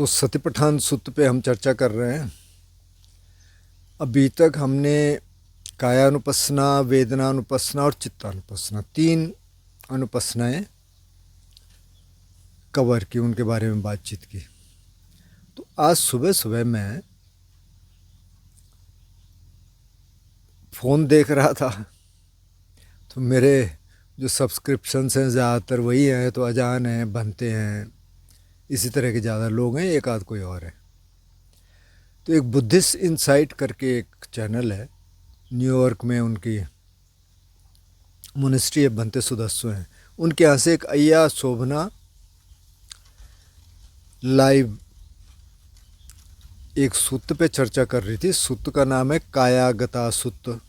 तो सतिपठान सूक्त पे हम चर्चा कर रहे हैं। अभी तक हमने कायानुपस्सना, वेदनानुपस्सना और चित्तानुपस्सना 3 अनुपस्सनाएं कवर की, उनके बारे में बातचीत की। तो आज सुबह सुबह मैं फ़ोन देख रहा था तो मेरे जो सब्सक्रिप्शंस हैं ज़्यादातर वही हैं, तो अजान हैं, बनते हैं, इसी तरह के ज़्यादा लोग हैं, एक आध कोई और है। तो एक बुद्धिस्ट इनसाइट करके एक चैनल है, न्यूयॉर्क में उनकी मोनेस्ट्री है, बनते सुदस्सु हैं, उनके यहाँ से एक अय्या शोभना लाइव एक सूत्र पे चर्चा कर रही थी। सूत्र का नाम है कायागता सूत्र,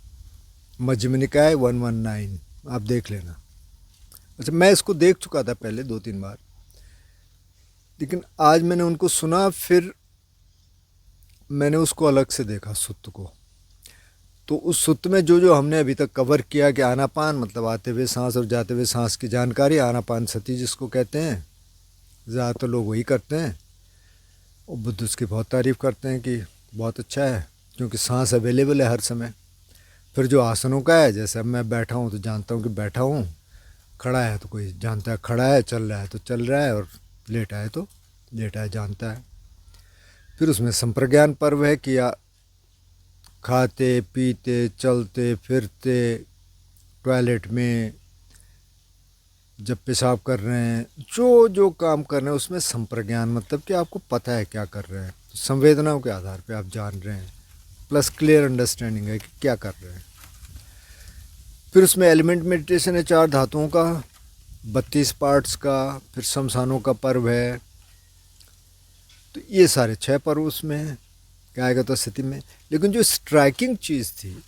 मध्यम निकाय 119, आप देख लेना। अच्छा, मैं इसको देख चुका था पहले 2-3 बार, लेकिन आज मैंने उनको सुना, फिर मैंने उसको अलग से देखा सूत्र को। तो उस सूत्र में जो जो हमने अभी तक कवर किया कि आनापान मतलब आते हुए सांस और जाते हुए सांस की जानकारी, आनापान सती जिसको कहते हैं, ज़्यादातर लोग वही करते हैं और बुद्ध उसकी बहुत तारीफ़ करते हैं कि बहुत अच्छा है क्योंकि सांस अवेलेबल है हर समय। फिर जो आसनों का है, जैसे अब मैं बैठा हूँ तो जानता हूँ कि बैठा हूँ, खड़ा है तो कोई जानता है खड़ा है, चल रहा है तो चल रहा है, और लेटा है तो लेटा है, जानता है। फिर उसमें संप्रज्ञान पर्व है कि खाते पीते चलते फिरते, टॉयलेट में जब पेशाब कर रहे हैं, जो जो काम कर रहे हैं उसमें संप्रज्ञान मतलब कि आपको पता है क्या कर रहे हैं, तो संवेदनाओं के आधार पे आप जान रहे हैं, प्लस क्लियर अंडरस्टैंडिंग है कि क्या कर रहे हैं। फिर उसमें एलिमेंट मेडिटेशन है 4 धातुओं का, 32 पार्ट्स का, फिर शमशानों का पर्व है। तो ये सारे 6 पर्व उसमें हैं कायागत स्थिति में। लेकिन जो स्ट्राइकिंग चीज़ थी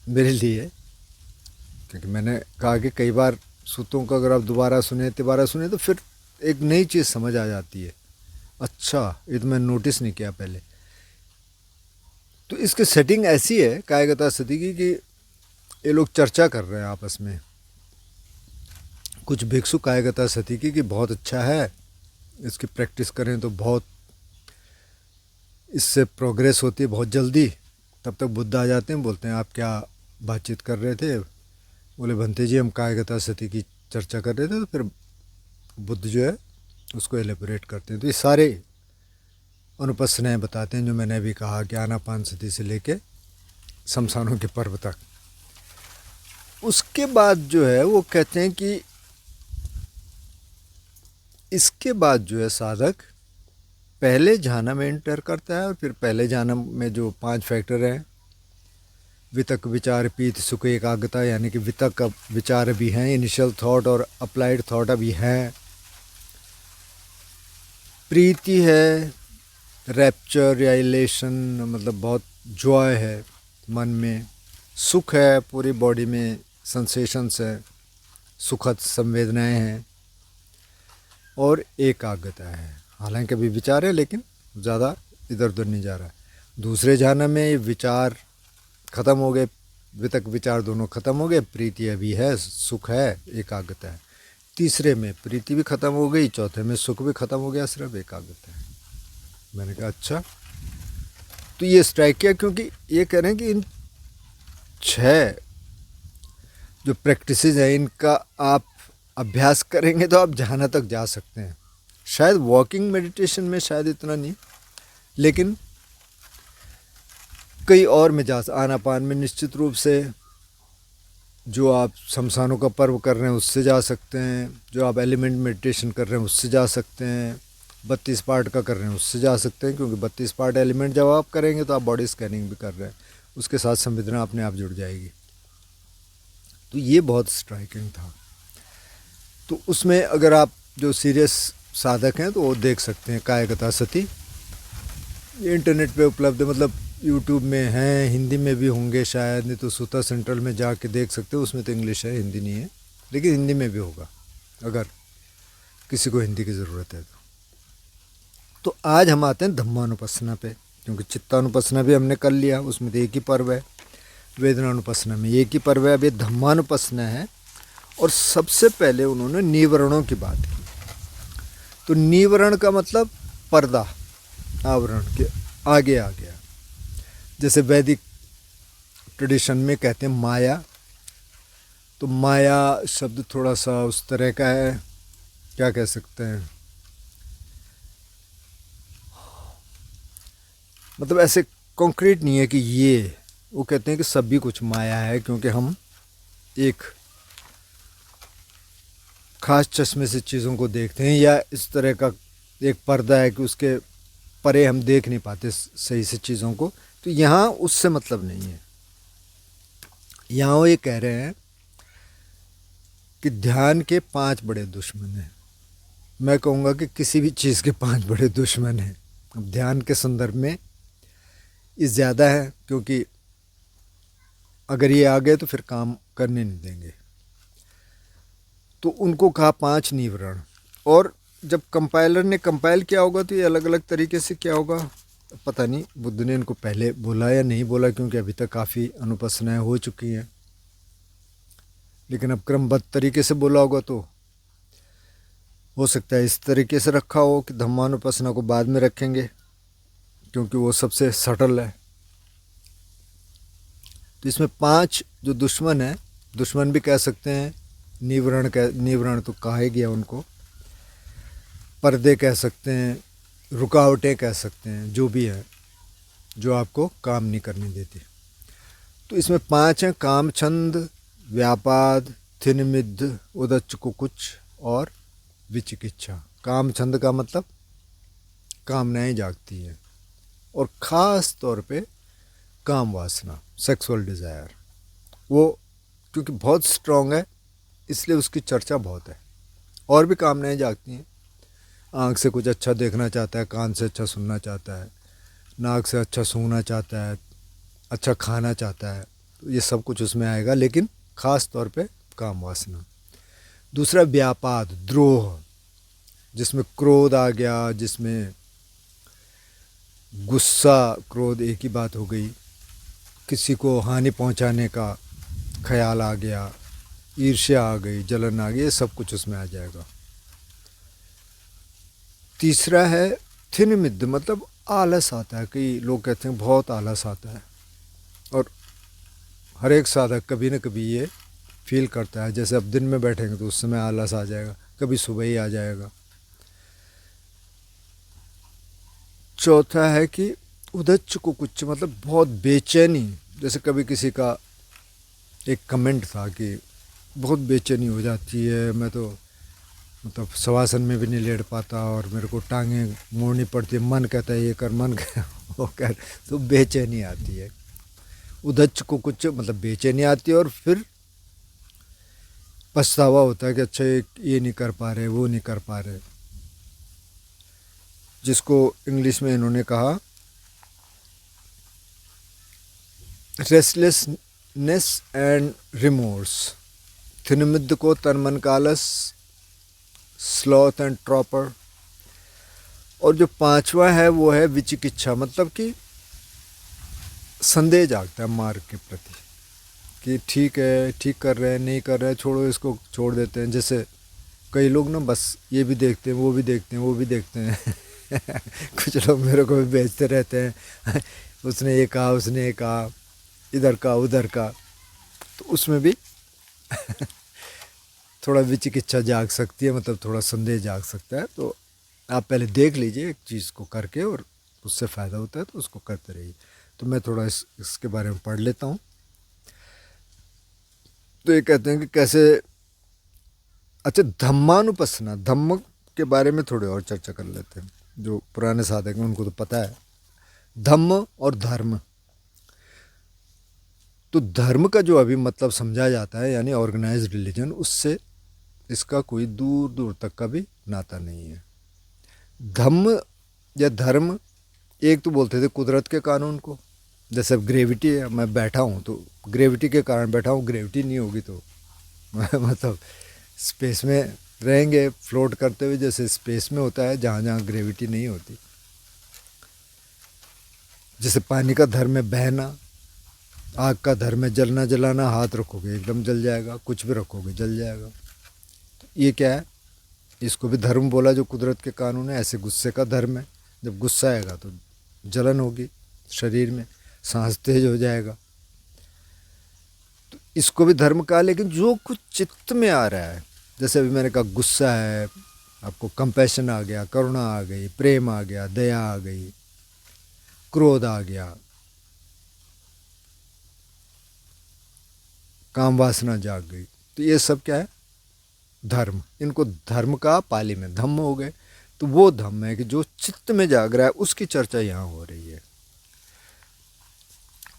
मेरे लिए, क्योंकि मैंने कहा कि कई बार सूत्रों को अगर आप दोबारा सुने तिबारा सुने तो फिर एक नई चीज़ समझ आ जाती है। अच्छा, ये तो मैंने नोटिस नहीं किया पहले। तो इसकी सेटिंग ऐसी है कायागत स्थिति की कि ये लोग चर्चा कर रहे हैं आपस में, कुछ भिक्षु कायागत स्थिति की, कि बहुत अच्छा है, इसकी प्रैक्टिस करें तो बहुत इससे प्रोग्रेस होती है बहुत जल्दी। तब तक बुद्ध आ जाते हैं, बोलते हैं आप क्या बातचीत कर रहे थे? बोले भंते जी हम कायागत स्थिति की चर्चा कर रहे थे। तो फिर बुद्ध जो है उसको एलेबोरेट करते हैं। तो ये सारे अनुपस्सनाएं बताते हैं जो मैंने अभी कहा कि आनापान सती से लेके शमशानों के पर्व तक। उसके बाद जो है वो कहते हैं कि इसके बाद जो है साधक पहले झाना में एंटर करता है, और फिर पहले झाना में जो 5 फैक्टर हैं, वितक विचार पीत सुख एकाग्रता, यानी कि वितक विचार भी हैं, इनिशियल थॉट और अप्लाइड थॉट अभी हैं, प्रीति है, रैप्चर या इलेशन मतलब बहुत जॉय है मन में, सुख है, पूरी बॉडी में सेंसेशंस है, सुखद संवेदनाएं हैं, और एकाग्रता है। हालांकि अभी विचार है लेकिन ज़्यादा इधर उधर नहीं जा रहा है। दूसरे झाना में विचार ख़त्म हो गए, वितक विचार दोनों ख़त्म हो गए, प्रीति अभी है, सुख है, एकाग्रता है। तीसरे में प्रीति भी ख़त्म हो गई, चौथे में सुख भी ख़त्म हो गया, सिर्फ एकाग्रता है। मैंने कहा अच्छा। तो ये स्ट्राइक किया क्योंकि ये कह रहे हैं कि इन 6 जो प्रैक्टिसेस हैं इनका आप अभ्यास करेंगे तो आप जहाँ तक जा सकते हैं। शायद वॉकिंग मेडिटेशन में शायद इतना नहीं, लेकिन कई और में जा, आनापान में निश्चित रूप से, जो आप शमशानों का पर्व कर रहे हैं उससे जा सकते हैं, जो आप एलिमेंट मेडिटेशन कर रहे हैं उससे जा सकते हैं, 32 पार्ट का कर रहे हैं उससे जा सकते हैं, क्योंकि 32 पार्ट एलिमेंट जब आप करेंगे तो आप बॉडी स्कैनिंग भी कर रहे हैं, उसके साथ संवेदना अपने आप जुड़ जाएगी। तो ये बहुत स्ट्राइकिंग था। तो उसमें अगर आप जो सीरियस साधक हैं तो वो देख सकते हैं कायागत सती, ये इंटरनेट पे उपलब्ध है, मतलब यूट्यूब में हैं, हिंदी में भी होंगे शायद, नहीं तो सूता सेंट्रल में जाके देख सकते हो, उसमें तो इंग्लिश है, हिंदी नहीं है, लेकिन हिंदी में भी होगा अगर किसी को हिंदी की ज़रूरत है तो। आज हम आते हैं धम्मानुपस्सना पे, क्योंकि चित्तानुपस्सना भी हमने कर लिया, उसमें तो एक ही पर्व है, वेदनानुपस्सना में एक ही पर्व है, अब ये धम्मानुपस्सना है। और सबसे पहले उन्होंने निवरणों की बात की। तो निवरण का मतलब पर्दा, आवरण के आगे आ गया। जैसे वैदिक ट्रेडिशन में कहते हैं माया, तो माया शब्द थोड़ा सा उस तरह का है, क्या कह सकते हैं, मतलब ऐसे कॉन्क्रीट नहीं है कि ये, वो कहते हैं कि सभी कुछ माया है, क्योंकि हम एक खास चश्मे से चीज़ों को देखते हैं, या इस तरह का एक पर्दा है कि उसके परे हम देख नहीं पाते सही से चीज़ों को। तो यहाँ उससे मतलब नहीं है। यहाँ वो ये कह रहे हैं कि ध्यान के 5 बड़े दुश्मन हैं। मैं कहूँगा कि किसी भी चीज़ के 5 बड़े दुश्मन हैं। अब ध्यान के संदर्भ में ये ज़्यादा है, क्योंकि अगर ये आ गए तो फिर काम करने नहीं देंगे। तो उनको कहा 5 निवरण। और जब कंपाइलर ने कंपाइल किया होगा तो ये अलग अलग तरीके से क्या होगा पता नहीं, बुद्ध ने इनको पहले बोला या नहीं बोला, क्योंकि अभी तक काफ़ी अनुपसनाएँ हो चुकी हैं। लेकिन अब क्रमबद्ध तरीके से बोला होगा तो हो सकता है इस तरीके से रखा हो कि धम्मानुपसना को बाद में रखेंगे, क्योंकि वो सबसे सटल है। तो इसमें 5 जो दुश्मन हैं, दुश्मन भी कह सकते हैं, निवरण तो कहा ही गया उनको, पर्दे कह सकते हैं, रुकावटें कह सकते हैं, जो भी है जो आपको काम नहीं करने देती। तो इसमें 5 हैं, काम, छंद, व्यापाद, थिनमिद्ध, उदच्च कुकुच और विचिकिच्छा। काम छंद का मतलब कामनाएं जागती हैं, और ख़ास तौर पे काम वासना, सेक्सुअल डिज़ायर, वो क्योंकि बहुत स्ट्रॉन्ग है इसलिए उसकी चर्चा बहुत है। और भी कामनाएं जागती हैं, आँख से कुछ अच्छा देखना चाहता है, कान से अच्छा सुनना चाहता है, नाक से अच्छा सूंघना चाहता है, अच्छा खाना चाहता है, तो ये सब कुछ उसमें आएगा, लेकिन ख़ास तौर पे काम वासना। दूसरा व्यापाद, द्रोह, जिसमें क्रोध आ गया, जिसमें गुस्सा, क्रोध एक ही बात हो गई, किसी को हानि पहुंचाने का ख्याल आ गया, ईर्ष्या आ गई, जलन आ गई, ये सब कुछ उसमें आ जाएगा। तीसरा है थिनमिद्ध, मतलब आलस आता है। कई लोग कहते हैं बहुत आलस आता है, और हर एक साधक कभी न कभी ये फील करता है। जैसे अब दिन में बैठेंगे तो उस समय आलस आ जाएगा, कभी सुबह ही आ जाएगा। चौथा है कि उदच्च कुकुच्च, मतलब बहुत बेचैनी। जैसे कभी किसी का एक कमेंट था कि बहुत बेचैनी हो जाती है, मैं तो मतलब शवासन में भी नहीं लेट पाता, और मेरे को टांगें मोड़नी पड़ती है, मन कहता है ये कर, मन वो कर, तो बेचैनी आती है। उदच्च कुकुच्च मतलब बेचैनी आती है, और फिर पछतावा होता है कि अच्छा ये नहीं कर पा रहे, वो नहीं कर पा रहे, जिसको इंग्लिश में इन्होंने कहा रेस्टलेसनेस एंड रिमोर्स। थिनमिद्ध को तन मन का आलस, स्लॉथ एंड ट्रॉपर। और जो 5वां है वो है विचिकिच्छा, मतलब कि संदेह जागता है मार्ग के प्रति कि ठीक है, ठीक कर रहे हैं, नहीं कर रहे हैं, छोड़ो इसको, छोड़ देते हैं। जैसे कई लोग ना बस ये भी देखते हैं, वो भी देखते हैं, वो भी देखते हैं कुछ लोग मेरे को भी भेजते रहते हैं उसने ये कहा, उसने ये कहा, इधर का उधर का, तो उसमें भी थोड़ा विचिकिच्छा जाग सकती है, मतलब थोड़ा संदेह जाग सकता है। तो आप पहले देख लीजिए एक चीज़ को करके, और उससे फ़ायदा होता है तो उसको करते रहिए। तो मैं थोड़ा इसके बारे में पढ़ लेता हूँ। तो ये कहते हैं कि कैसे, अच्छा धम्मानुपसना, धम्म के बारे में थोड़ी और चर्चा कर लेते हैं। जो पुराने साधक हैं उनको तो पता है धम्म और धर्म। तो धर्म का जो अभी मतलब समझा जाता है, यानी ऑर्गेनाइज्ड रिलीजन, उससे इसका कोई दूर दूर तक का भी नाता नहीं है। धम्म या धर्म, एक तो बोलते थे कुदरत के कानून को, जैसे अब ग्रेविटी है, मैं बैठा हूँ तो ग्रेविटी के कारण बैठा हूँ, ग्रेविटी नहीं होगी तो मतलब स्पेस में रहेंगे फ्लोट करते हुए, जैसे स्पेस में होता है जहाँ जहाँ ग्रेविटी नहीं होती। जैसे पानी का धर्म है बहना, आग का धर्म है जलना जलाना, हाथ रखोगे एकदम जल जाएगा, कुछ भी रखोगे जल जाएगा। तो ये क्या है, इसको भी धर्म बोला जो कुदरत के कानून है। ऐसे गुस्से का धर्म है, जब गुस्सा आएगा तो जलन होगी शरीर में, सांस तेज हो जाएगा। तो इसको भी धर्म कहा, लेकिन जो कुछ चित्त में आ रहा है, जैसे अभी मैंने कहा गुस्सा है, आपको कंपैशन आ गया, करुणा आ गई, प्रेम आ गया, दया आ गई, क्रोध आ गया, काम वासना जाग गई, तो ये सब क्या है? धर्म। इनको धर्म का पाली में धम्म हो गए। तो वो धम्म है कि जो चित्त में जाग रहा है, उसकी चर्चा यहाँ हो रही है।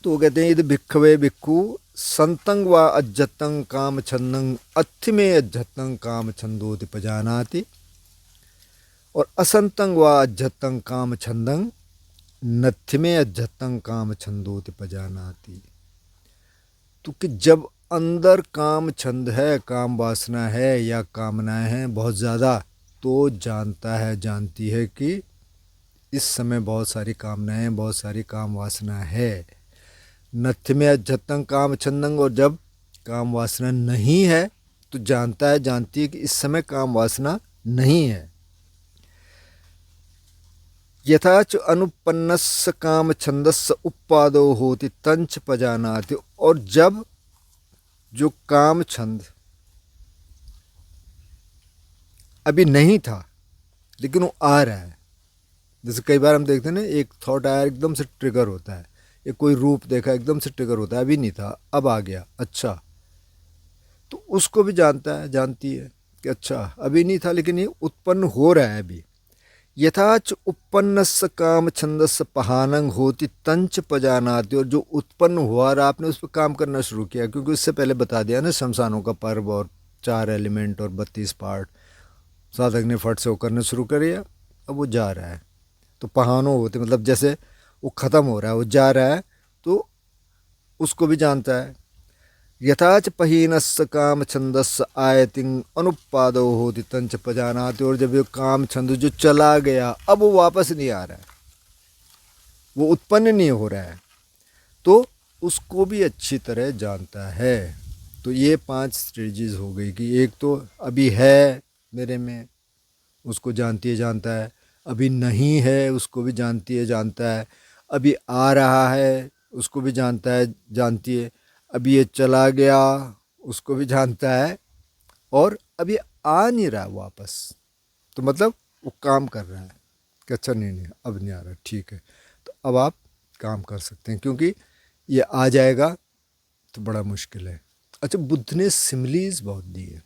तो वो कहते हैं यदि भिक्खवे भिक्खु संतं वा अज्जतं काम छंदं अत्थिमे अज्जतं काम छंदोति पजानाति, और असंतं वा अज्जतं काम छंदं नत्थिमे अज्जतं काम छंदोति पजानाति। तो कि जब अंदर काम छंद है, काम वासना है या कामनाएं हैं बहुत ज़्यादा, तो जानता है, जानती है कि इस समय बहुत सारी कामनाएं, बहुत सारी काम वासना है। नथ्य में अज्जतं काम छंदंग, और जब काम वासना नहीं है तो जानता है, जानती है कि इस समय काम वासना नहीं है। यथाच अनुपन्नस्य काम छंदस्य उपादो होति तंच पजानाति, और जब जो काम छंद अभी नहीं था लेकिन वो आ रहा है, जैसे कई बार हम देखते हैं ना, एक थॉट आया एकदम से ट्रिगर होता है, एक कोई रूप देखा एकदम से ट्रिगर होता है, अभी नहीं था अब आ गया, अच्छा, तो उसको भी जानता है, जानती है कि अच्छा अभी नहीं था लेकिन ये उत्पन्न हो रहा है अभी। यथाच उपन्नस्य काम छंदस्य पहानंग होती तंच पजानाति, और जो उत्पन्न हुआ और आपने उस पर काम करना शुरू किया, क्योंकि उससे पहले बता दिया ना शमशानों का पर्व और 4 एलिमेंट और 32 पार्ट, साधक ने फट से वो करना शुरू करिए, अब वो जा रहा है। तो पहानो होते मतलब जैसे वो ख़त्म हो रहा है, वो जा रहा है, तो उसको भी जानता है। यथाच पहीनस्य काम छंदस्य आयतिंग अनुपादो होति तंच पजानाति, और जब ये काम छंद जो चला गया अब वो वापस नहीं आ रहा है, वो उत्पन्न नहीं हो रहा है, तो उसको भी अच्छी तरह जानता है। तो ये 5 स्टेजेस हो गई कि एक तो अभी है मेरे में, उसको जानती है, जानता है। अभी नहीं है, उसको भी जानती है, जानता है। अभी आ रहा है, उसको भी जानता है, जानती है। अभी ये चला गया, उसको भी जानता है। और अभी आ नहीं रहा वापस, तो मतलब वो काम कर रहा है कि अच्छा नहीं नहीं अब नहीं आ रहा, ठीक है, तो अब आप काम कर सकते हैं, क्योंकि ये आ जाएगा तो बड़ा मुश्किल है। अच्छा, बुद्ध ने सिमिलीज बहुत दी है,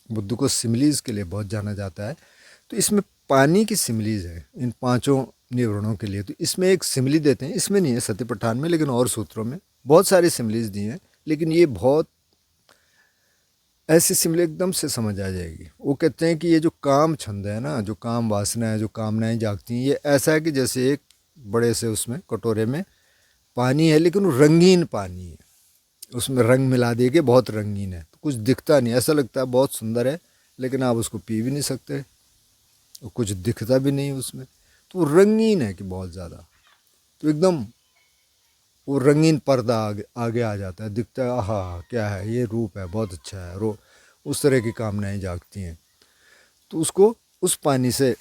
बुद्ध को सिमिलीज के लिए बहुत जाना जाता है। तो इसमें पानी की सिमिलीज है इन 5 निवरणों के लिए। तो इसमें एक सिमिली देते हैं, इसमें नहीं है सत्यपठान में, लेकिन और सूत्रों में बहुत सारी सिमिलीज दी हैं, लेकिन ये बहुत ऐसी सिमिली एकदम से समझ आ जाएगी। वो कहते हैं कि ये जो काम छंद है ना, जो काम वासना है, जो कामनाएं जागती हैं, ये ऐसा है कि जैसे एक बड़े से उसमें कटोरे में पानी है, लेकिन वो रंगीन पानी है, उसमें रंग मिला दिए कि बहुत रंगीन है, तो कुछ दिखता नहीं, ऐसा लगता है बहुत सुंदर है, लेकिन आप उसको पी भी नहीं सकते, कुछ दिखता भी नहीं उसमें, तो वो रंगीन है कि बहुत ज़्यादा, तो एकदम वो रंगीन पर्दा आगे आगे आ जाता है, दिखता है आहा क्या है ये, रूप है, बहुत अच्छा है, रो उस तरह की कामनाएं जागती हैं। तो उसको उस पानी से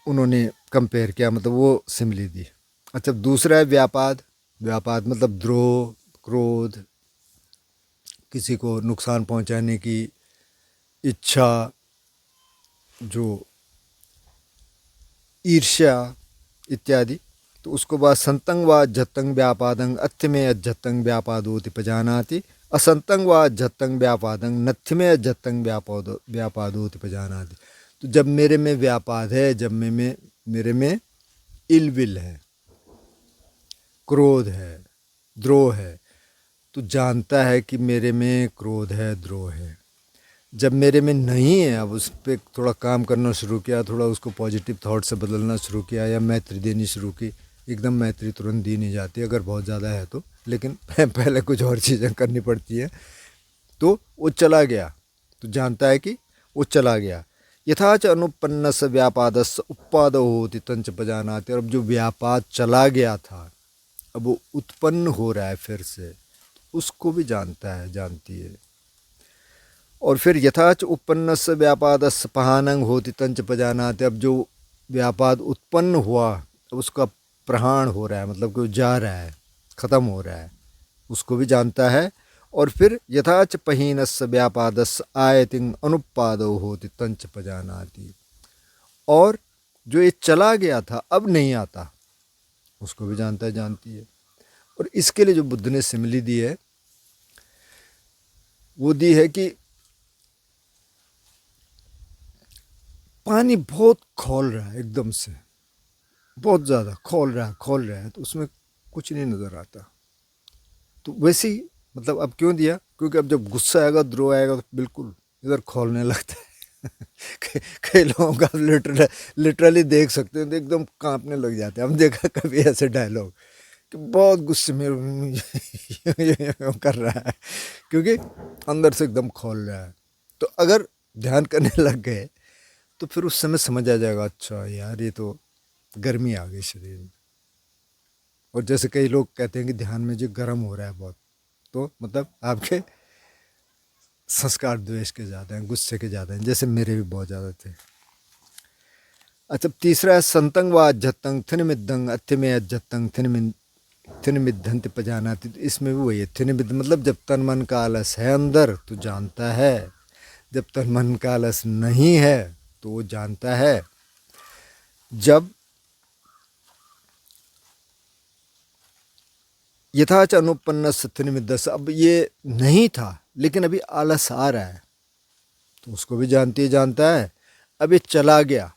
उन्होंने कंपेयर किया, मतलब वो सिमिली दी। अच्छा, दूसरा है व्यापाद। व्यापाद मतलब द्रोह, क्रोध, किसी को नुकसान पहुंचाने की इच्छा, जो ईर्ष्या इत्यादि। तो उसको बाद संतं वा अज्जतं व्यापादं अत्थ में अज्जतं व्यापादोति पजानाति, असंतं वा अज्जतं व्यापादं नत्थ में अज्जतं व्यापादोति पजानाति। तो जब मेरे में व्यापाद है, जब मेरे में इल विल है, क्रोध है, द्रोह है, तो जानता है कि मेरे में क्रोध है, द्रोह है। जब मेरे में नहीं है, अब उस पर थोड़ा काम करना शुरू किया, थोड़ा उसको पॉजिटिव थॉट से बदलना शुरू किया, या मैत्री देनी शुरू की। एकदम मैत्री तुरंत दी नहीं जाती अगर बहुत ज़्यादा है तो, लेकिन पहले कुछ और चीज़ें करनी पड़ती हैं। तो वो चला गया, तो जानता है कि वो चला गया। यथाच अनुपन्नस व्यापादस उपाद होति तंच पजानाति, और अब जो व्यापाद चला गया था अब वो उत्पन्न हो रहा है फिर से, उसको भी जानता है, जानती है। और फिर यथाच उपन्नस व्यापादस पहानंग होति तंच पजानाति, अब जो व्यापाद उत्पन्न हुआ, अब उसका प्रहाण हो रहा है, मतलब कि वो जा रहा है, ख़त्म हो रहा है, उसको भी जानता है। और फिर यथाच पहीनस्य व्यापादस्य आयतिंग अनुपादो होति तंच पजानाति, और जो ये चला गया था अब नहीं आता, उसको भी जानता है, जानती है। और इसके लिए जो बुद्ध ने सिमिली दी है वो दी है कि पानी बहुत खौल रहा है, एकदम से बहुत ज़्यादा खौल रहा है, तो उसमें कुछ नहीं नज़र आता। तो वैसे ही मतलब अब क्यों दिया, क्योंकि अब जब गुस्सा आएगा, द्रोह आएगा, तो बिल्कुल इधर खोलने लगता है। कई लोगों का लिटरली देख सकते हैं तो एकदम कांपने लग जाते हैं। हम देखा कभी ऐसे डायलॉग कि बहुत गुस्से में कर रहा है, क्योंकि अंदर से एकदम खोल रहा है। तो अगर ध्यान करने लग गए तो फिर उस समय समझ आ जाएगा, अच्छा यार ये तो गर्मी आ गई शरीर में। और जैसे कई लोग कहते हैं कि ध्यान में जो गर्म हो रहा है बहुत, तो मतलब आपके संस्कार द्वेष के ज़्यादा हैं, गुस्से के ज़्यादा हैं, जैसे मेरे भी बहुत ज़्यादा थे। अच्छा, तीसरा है संतंग व अज्जतंग थिन मिदंग अत्यमे अज्जतंग थिन मिदंत पजानाति। तो इसमें भी वही है, थिन मिद मतलब जब तन मन का आलस है अंदर तो जानता है, जब तन मन का आलस नहीं है तो वो जानता है। जब यथाच अनुपन्न थिन मिदस, अब ये नहीं था लेकिन अभी आलस आ रहा है, तो उसको भी जानता है। अब ये चला गया,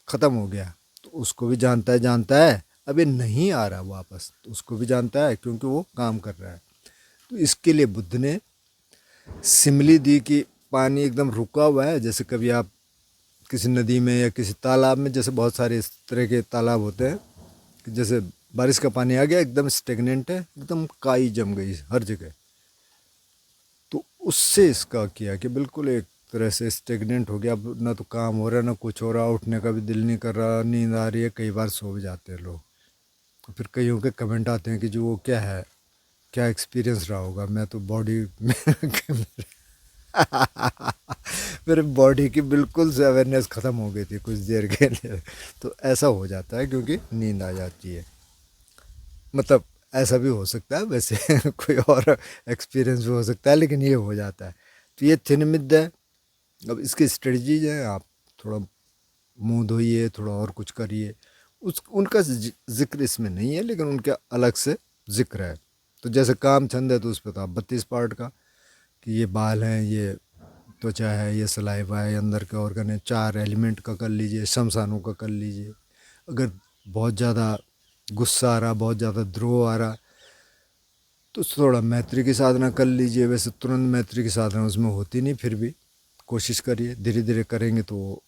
ख़त्म हो गया, तो उसको भी जानता है। अब ये नहीं आ रहा वापस, तो उसको भी जानता है, क्योंकि वो काम कर रहा है। तो इसके लिए बुद्ध ने सिमली दी कि पानी एकदम रुका हुआ है, जैसे कभी आप किसी नदी में या किसी तालाब में, जैसे बहुत सारे इस तरह के तालाब होते हैं कि जैसे बारिश का पानी आ गया, एकदम स्टेगनेंट है, एकदम काई जम गई हर जगह, तो उससे इसका किया कि बिल्कुल एक तरह से स्टेगनेंट हो गया। अब ना तो काम हो रहा है, ना कुछ हो रहा, उठने का भी दिल नहीं कर रहा, नींद आ रही है, कई बार सो भी जाते हैं लोग। तो फिर कईयों के कमेंट आते हैं कि जो वो क्या है, क्या एक्सपीरियंस रहा होगा, मैं तो बॉडी मेरे बॉडी की बिल्कुल से अवेयरनेस ख़त्म हो गई थी कुछ देर के लिए। तो ऐसा हो जाता है क्योंकि नींद आ जाती है, मतलब ऐसा भी हो सकता है वैसे। कोई और एक्सपीरियंस भी हो सकता है, लेकिन ये हो जाता है। तो ये थिन मिद है। अब इसकी स्ट्रेटजीज हैं, आप थोड़ा मुंह धोइए, थोड़ा और कुछ करिए, उस उनका जिक्र इसमें नहीं है, लेकिन उनके अलग से जिक्र है। तो जैसे काम छंद है तो उस पर तो आप 32 पार्ट का, कि ये बाल हैं, ये त्वचा है, ये सलाइवा है, अंदर के ऑर्गन है, 4 एलिमेंट का कर लीजिए, शमशानों का कर लीजिए। अगर बहुत ज़्यादा गुस्सा आ रहा, बहुत ज़्यादा द्रोह आ रहा, तो थोड़ा मैत्री की साधना कर लीजिए। वैसे तुरंत मैत्री की साधना उसमें होती नहीं, फिर भी कोशिश करिए, धीरे धीरे करेंगे तो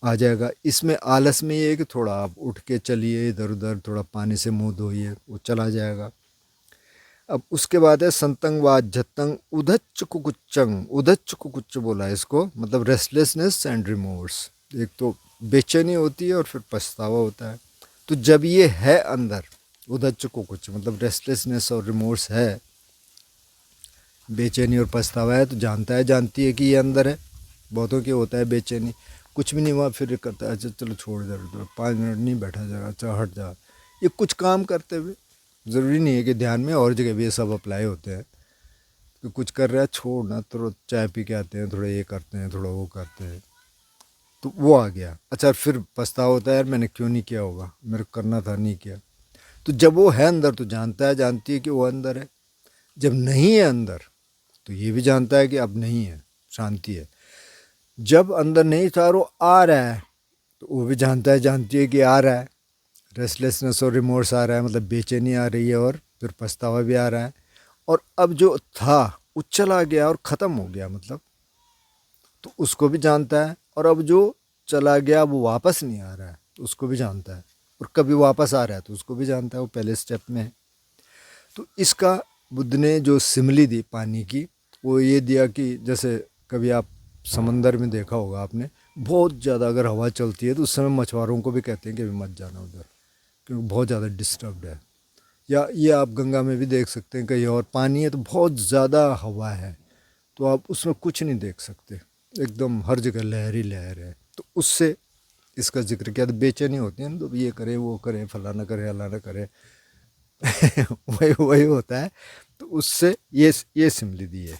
आ जाएगा। इसमें आलस में ये है कि थोड़ा आप उठ के चलिए इधर उधर, थोड़ा पानी से मुंह धोइए, वो चला जाएगा। अब उसके बाद है संतंग वाजतंग उधच्च कुकुच्चंग। उधच्च कुकुच्च बोला है इसको, मतलब रेस्टलेसनेस एंड रिमोर्स। एक तो बेचैनी होती है और फिर पछतावा होता है। तो जब ये है अंदर उधच्च कुकुच्च, मतलब रेस्टलेसनेस और रिमोर्स है, बेचैनी और पछतावा है, तो जानती है कि ये अंदर है। बहुतों की होता है बेचैनी, कुछ भी नहीं हुआ फिर करता है, अच्छा चलो छोड़ दे, 5 मिनट नहीं बैठा जाएगा, अच्छा हट जा। ये कुछ काम करते हुए, ज़रूरी नहीं है कि ध्यान में, और जगह भी ये सब अप्लाई होते हैं। तो कुछ कर रहा है, छोड़ना, थोड़ा चाय पी के आते हैं, थोड़ा ये करते हैं, थोड़ा वो करते हैं, तो वो आ गया। अच्छा फिर पछतावा होता है, यार मैंने क्यों नहीं किया होगा, मेरे को करना था, नहीं किया। तो जब वो है अंदर तो जानती है कि वो अंदर है। जब नहीं है अंदर तो ये भी जानता है कि अब नहीं है, शांति है। जब अंदर नहीं था और वो आ रहा है तो वो भी जानती है कि आ रहा है, रेस्टलेसनेस और रिमोर्स आ रहा है, मतलब बेचैनी आ रही है, और फिर पछतावा भी आ रहा है। और अब जो था वो चला गया और ख़त्म हो गया, मतलब तो उसको भी जानता है। और अब जो चला गया वो वापस नहीं आ रहा है, तो उसको भी जानता है। और कभी वापस आ रहा है तो उसको भी जानता है, वो पहले स्टेप में है। तो इसका बुद्ध ने जो सिमली दी पानी की, वो ये दिया कि जैसे कभी आप समंदर में देखा होगा आपने, बहुत ज़्यादा अगर हवा चलती है तो उस समय मछुआरों को भी कहते हैं कि अभी मत जाना उधर, क्योंकि बहुत ज़्यादा डिस्टर्ब्ड है। या ये आप गंगा में भी देख सकते हैं, कहीं और पानी है तो बहुत ज़्यादा हवा है, तो आप उसमें कुछ नहीं देख सकते, एकदम हर जगह लहर ही लहर है। तो उससे इसका जिक्र किया तो बेचैनी होती है ना, तो ये करे वो करे फलाना करे अलाना करे वही वही होता है। तो उससे ये सिमली दी है।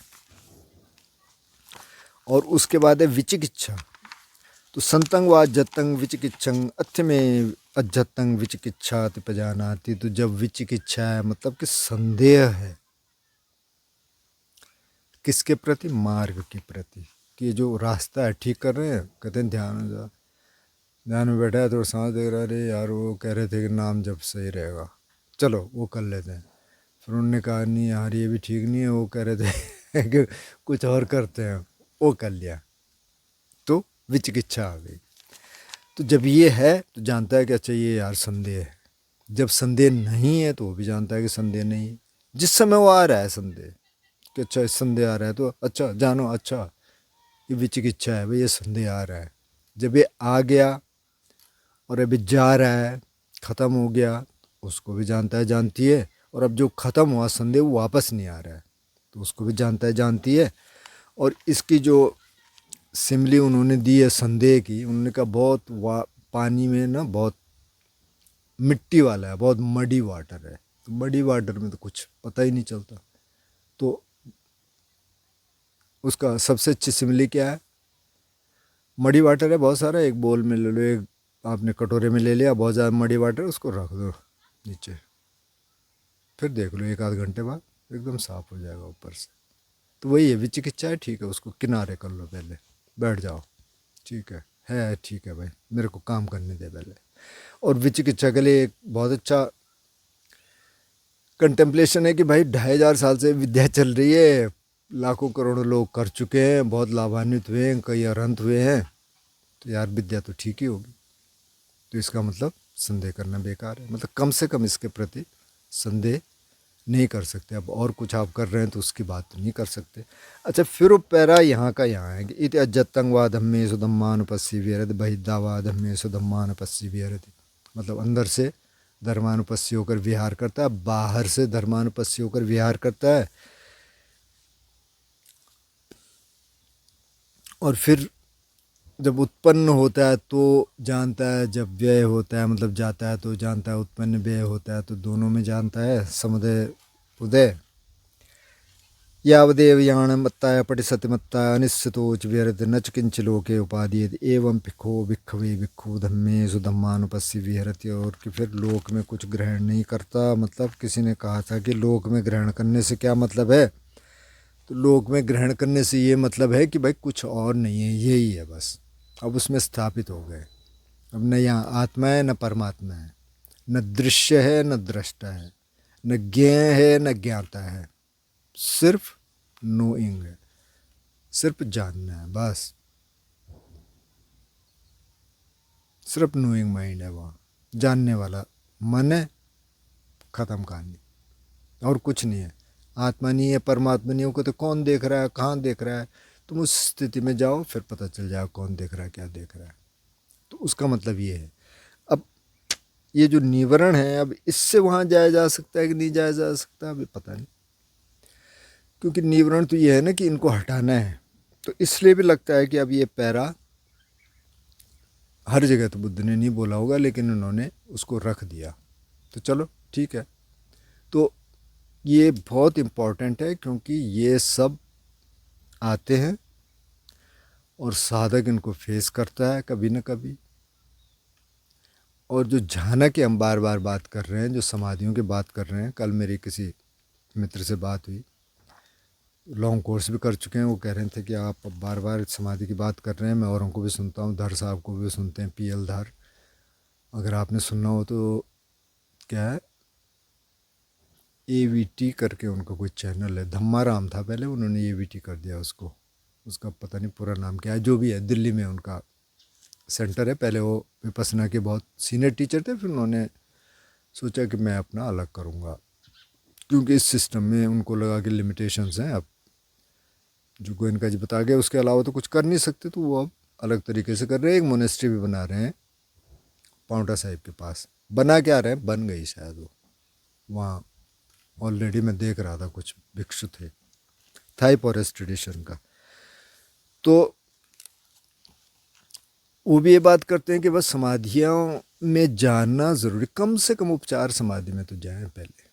और उसके बाद है विचिकिच्छा। तो संतंग व जतंग विचिकिच्छंग अथ में अजतंग विचिकिच्छा पजानाती। तो जब विचिकिच्छा है मतलब कि संदेह है, किसके प्रति? मार्ग के प्रति, कि ये जो रास्ता है ठीक कर रहे हैं। कहते हैं ध्यान में जा, ध्यान में बैठा है तो सांस देख रहा है, अरे यार वो कह रहे थे कि नाम जब सही रहेगा, चलो वो कर लेते हैं। फिर उन्होंने कहा नहीं यार ये भी ठीक नहीं है, वो कह रहे थे कि कुछ और करते हैं, वो कर लिया, तो विचिकिच्छा आ गई। तो जब ये है तो जानता है कि अच्छा ये यार संदेह है। जब संदेह नहीं है तो वो भी जानता है कि संदेह नहीं है। जिस समय वो आ रहा है संदेह कि अच्छा संदेह आ रहा है तो अच्छा जानो अच्छा ये विचिकिच्छा है भाई, ये संदेह आ रहा है। जब ये आ गया और अभी जा रहा है, ख़त्म हो गया, उसको भी जानता है जानती है। और अब जो ख़त्म हुआ संदेह वो वापस नहीं आ रहा है, तो उसको भी जानता है जानती है। और इसकी जो सिमली उन्होंने दी है संदेह की, उन्होंने कहा बहुत पानी में ना बहुत मिट्टी वाला है, बहुत मडी वाटर है। तो मडी वाटर में तो कुछ पता ही नहीं चलता। तो उसका सबसे अच्छी सिमली क्या है? मडी वाटर है बहुत सारा, एक बोल में ले लो, एक आपने कटोरे में ले लिया बहुत ज़्यादा मडी वाटर, उसको रख दो नीचे, फिर देख लो एक आध घंटे बाद एकदम साफ़ हो जाएगा ऊपर से। तो वही है विचिकिच्छा है, ठीक है, उसको किनारे कर लो, पहले बैठ जाओ, ठीक है ठीक है भाई मेरे को काम करने दे पहले। और विचिकिच्छा के लिए एक बहुत अच्छा कंटेम्पलेशन है कि भाई 2500 साल से विद्या चल रही है, लाखों करोड़ों लोग कर चुके हैं, बहुत लाभान्वित हुए हैं, कई अरहंत हुए हैं, तो यार विद्या तो ठीक ही होगी। तो इसका मतलब संदेह करना बेकार है, मतलब कम से कम इसके प्रति संदेह नहीं कर सकते। अब और कुछ आप कर रहे हैं तो उसकी बात नहीं कर सकते। अच्छा फिर वो पैरा यहाँ का यहाँ है कि इत अज्जतंगवा धम्मे सुधम्मानुपस्सी विहरति बहिद्धावा धम्मे सुधम्मानुपस्सी विहरति। मतलब अंदर से धर्मानुपस्सी होकर विहार करता है, बाहर से धर्मानुपस्सी होकर विहार करता है। और फिर जब उत्पन्न होता है तो जानता है, जब व्यय होता है मतलब जाता है तो जानता है, उत्पन्न व्यय होता है तो दोनों में जानता है। समुदय उदय यावदेव याणमत्ताय पटिसतिमत्ताय अनिश्चितोच विहरति नच किंच लोके उपादीयते एवं भिक्खो भिक्खवे भिक्खु धम्मेषु धम्मानुपस्सी विहरति। और कि फिर लोक में कुछ ग्रहण नहीं करता। मतलब किसी ने कहा था कि लोक में ग्रहण करने से क्या मतलब है, तो लोक में ग्रहण करने से ये मतलब है कि भाई कुछ और नहीं है, यही है बस। अब उसमें स्थापित हो गए। अब न यहाँ आत्मा है न परमात्मा है, न दृश्य है न दृष्टा है, न ज्ञेय है न ज्ञाता है, सिर्फ नोइंग है, सिर्फ जानना है बस। सिर्फ नोइंग माइंड है वहाँ, जानने वाला मन है, ख़त्म कहानी। और कुछ नहीं है, आत्मा नहीं है परमात्मा नहीं हो तो कौन देख रहा है कहाँ देख रहा है। तुम उस स्थिति में जाओ फिर पता चल जाएगा कौन देख रहा है क्या देख रहा है। तो उसका मतलब ये है। अब ये जो निवरण है, अब इससे वहाँ जाया जा सकता है कि नहीं जाया जा सकता, अभी पता नहीं। क्योंकि निवरण तो ये है ना कि इनको हटाना है, तो इसलिए भी लगता है कि अब ये पैरा हर जगह तो बुद्ध ने नहीं बोला होगा, लेकिन उन्होंने उसको रख दिया। तो चलो ठीक है। तो ये बहुत इम्पॉर्टेंट है क्योंकि ये सब आते हैं और साधक इनको फेस करता है कभी न कभी। और जो झाना की हम बार बार बात कर रहे हैं, जो समाधियों की बात कर रहे हैं, कल मेरी किसी मित्र से बात हुई, लॉन्ग कोर्स भी कर चुके हैं, वो कह रहे थे कि आप बार बार समाधि की बात कर रहे हैं, मैं औरों को भी सुनता हूँ, धर साहब को भी सुनते हैं, PL धर, अगर आपने सुनना हो तो क्या है AVT करके उनका कोई चैनल है, धम्माराम था पहले, उन्होंने AVT कर दिया उसको, उसका पता नहीं पूरा नाम क्या है, जो भी है दिल्ली में उनका सेंटर है। पहले वो विपස්සना के बहुत सीनियर टीचर थे, फिर उन्होंने सोचा कि मैं अपना अलग करूँगा, क्योंकि इस सिस्टम में उनको लगा कि लिमिटेशंस हैं। अब जो गोयनका जी बता गए उसके अलावा तो कुछ कर नहीं सकते, तो वो अब अलग तरीके से कर रहे हैं। एक मोनेस्ट्री भी बना रहे हैं पाउंटा साहिब के पास, बना क्या रहे हैं, बन गई शायद वो, वहाँ ऑलरेडी मैं देख रहा था कुछ भिक्षु थे, थाई फॉरेस्ट ट्रेडिशन का। तो वो भी ये बात करते हैं कि बस समाधियों में जाना ज़रूरी, कम से कम उपचार समाधि में तो जाएं पहले।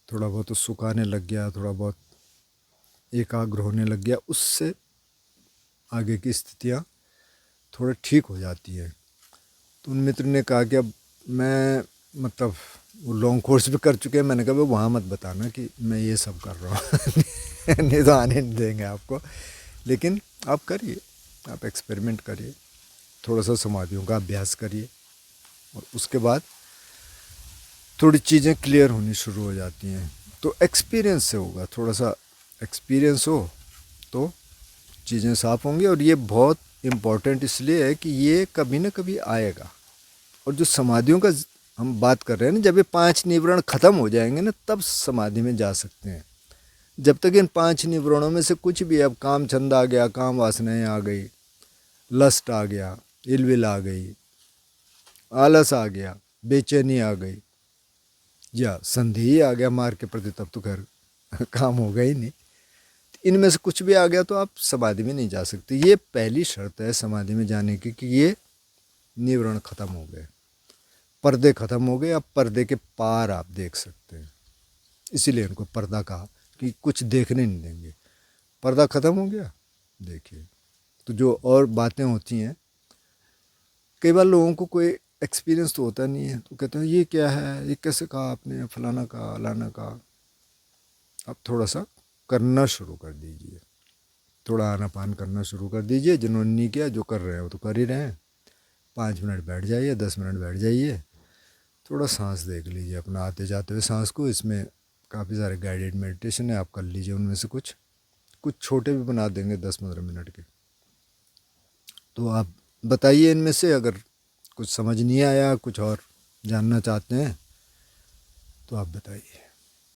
थोड़ा बहुत तो सुखाने लग गया, थोड़ा बहुत एकाग्र होने लग गया, उससे आगे की स्थितियाँ थोड़ा ठीक हो जाती हैं। तो उन मित्र ने कहा कि अब मैं मतलब वो लॉन्ग कोर्स भी कर चुके हैं। मैंने कहा भाई वहाँ मत बताना कि मैं ये सब कर रहा हूँ नहीं तो आने नहीं देंगे आपको। लेकिन आप करिए, आप एक्सपेरिमेंट करिए, थोड़ा सा समाधियों का अभ्यास करिए, और उसके बाद थोड़ी चीज़ें क्लियर होनी शुरू हो जाती हैं। तो एक्सपीरियंस से होगा, थोड़ा सा एक्सपीरियंस हो तो चीज़ें साफ़ होंगी। और ये बहुत इम्पोर्टेंट इसलिए है कि ये कभी ना कभी आएगा। और जो समाधियों का हम बात कर रहे हैं ना, जब ये 5 निवरण ख़त्म हो जाएंगे ना, तब समाधि में जा सकते हैं। जब तक इन 5 निवरणों में से कुछ भी, अब काम छंद आ गया, काम वासनाएं आ गई, लस्ट आ गया, इलविल आ गई, आलस आ गया, बेचैनी आ गई, या संदेह आ गया मार के प्रति, तब तो खैर काम होगा ही नहीं। इनमें से कुछ भी आ गया तो आप समाधि में नहीं जा सकते। ये पहली शर्त है समाधि में जाने की कि ये निवरण खत्म हो गए, पर्दे खत्म हो गए। अब पर्दे के पार आप देख सकते हैं। इसीलिए इनको पर्दा कहा कि कुछ देखने नहीं देंगे। पर्दा खत्म हो गया, देखिए। तो जो और बातें होती हैं, कई बार लोगों को कोई एक्सपीरियंस तो होता नहीं है, तो कहते हैं ये क्या है, ये कैसे कहा आपने, फलाना कहा, अलाना कहा। आप थोड़ा सा करना शुरू कर दीजिए, थोड़ा आनापान करना शुरू कर दीजिए। जिन्होंने नहीं किया, जो कर रहे हैं वो तो कर ही रहे हैं। 5 मिनट बैठ जाइए, 10 मिनट बैठ जाइए, थोड़ा सांस देख लीजिए अपना आते जाते हुए सांस को। इसमें काफ़ी सारे गाइडेड मेडिटेशन है, आप कर लीजिए। उनमें से कुछ कुछ छोटे भी बना देंगे 10-15 मिनट के। तो आप बताइए इनमें से अगर कुछ समझ नहीं आया, कुछ और जानना चाहते हैं तो आप बताइए।